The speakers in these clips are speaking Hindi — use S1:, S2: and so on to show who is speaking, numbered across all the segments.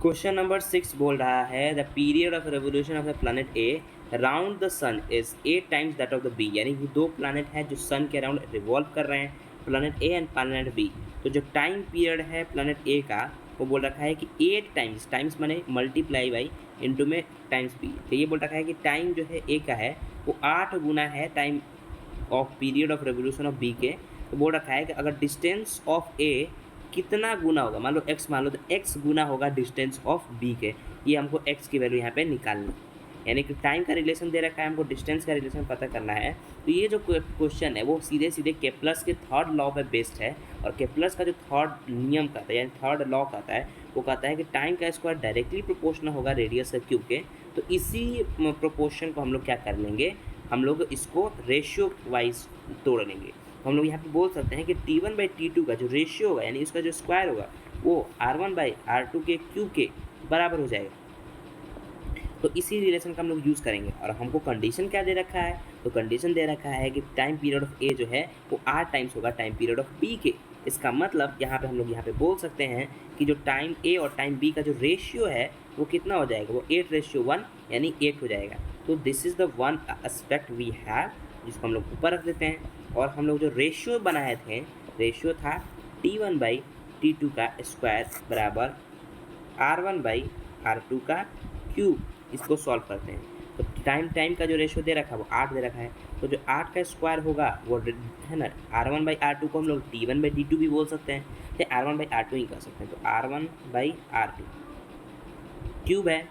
S1: क्वेश्चन नंबर 6 बोल रहा है the period of revolution of the planet A around the sun is 8 times that of the B, यानी कि दो प्लैनेट हैं जो सन के अराउंड रिवॉल्व कर रहे हैं, planet A and planet B. तो जो टाइम पीरियड है प्लैनेट ए का वो बोल रखा है कि 8 टाइम्स, टाइम्स माने मल्टीप्लाई बाई इंटू में टाइम्स बी। तो ये बोल रखा है कि टाइम जो है ए का है वो 8 गुना है time of period of revolution of B के। तो बोल रखा है कि अगर डिस्टेंस ऑफ ए कितना गुना होगा, मान लो x मान लो, तो x गुना होगा डिस्टेंस ऑफ b के। ये हमको x की वैल्यू यहाँ पे निकालनी है, यानी कि टाइम का रिलेशन दे रखा है, हमको डिस्टेंस का रिलेशन पता करना है। तो ये जो क्वेश्चन है वो सीधे सीधे केप्लर्स के थर्ड लॉ पे बेस्ड है, और केप्लर्स का जो थर्ड नियम कहता है यानी थर्ड लॉ कहता है वो कहता है कि टाइम का स्क्वायर डायरेक्टली प्रोपोर्शनल होगा रेडियस से क्यू के। तो इसी प्रोपोर्शन को हम लोग क्या कर लेंगे, हम लोग इसको रेशियो वाइज तोड़ लेंगे। तो हम लोग यहाँ पे बोल सकते हैं कि T1/T2 का जो रेशियो होगा यानी उसका जो स्क्वायर होगा वो R1/R2 के क्यूब के बराबर हो जाएगा। तो इसी रिलेशन का हम लोग यूज़ करेंगे। और हमको कंडीशन क्या दे रखा है, तो कंडीशन दे रखा है कि टाइम पीरियड ऑफ ए जो है वो 8 टाइम्स होगा टाइम पीरियड ऑफ बी के। इसका मतलब यहाँ पे हम लोग यहाँ पे बोल सकते हैं कि जो टाइम ए और टाइम बी का जो रेशियो है वो कितना हो जाएगा, वो 8:1 यानी 8 हो जाएगा। तो this is the one aspect we have, जिसको हम लोग ऊपर रख देते हैं। और हम लोग जो रेशियो बनाए थे, रेशियो था T1/T2 का स्क्वायर बराबर R1/R2 का क्यूब। इसको सॉल्व करते हैं तो टाइम का जो रेशियो दे रखा है वो 8 दे रखा है। तो जो 8 का स्क्वायर होगा वो है ना, R1/R2 को हम लोग T1/T2 भी बोल सकते हैं, या R1/R2 ही कर सकते हैं। तो R1/R2 क्यूब है,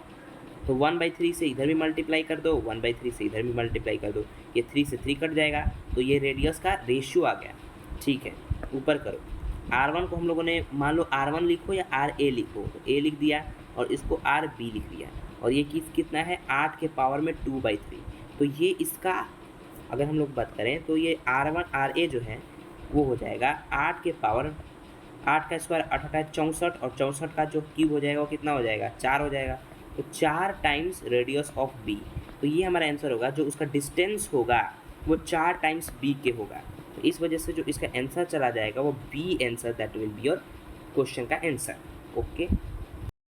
S1: तो 1/3 से इधर भी मल्टीप्लाई कर दो, 1/3 से इधर भी मल्टीप्लाई कर दो, ये 3 से 3 कट जाएगा, तो ये रेडियस का रेशियो आ गया। ठीक है, ऊपर करो। R1 को हम लोगों ने मान लो R1 लिखो या RA लिखो, तो A लिख दिया और इसको RB लिख दिया। और ये कितना है, 8 के पावर में 2/3। तो ये इसका अगर हम लोग बात करें तो ये R1 RA जो है वो हो जाएगा 8 के पावर, 8 का स्क्वायर 8 का 64, और 64 का जो क्यूब हो जाएगा वो कितना हो जाएगा, 4 हो जाएगा। तो 4 टाइम्स रेडियस ऑफ बी। तो ये हमारा आंसर होगा, जो उसका डिस्टेंस होगा वो 4 टाइम्स बी के होगा। तो इस वजह से जो इसका आंसर चला जाएगा वो B answer, that will be your question का आंसर। ओके।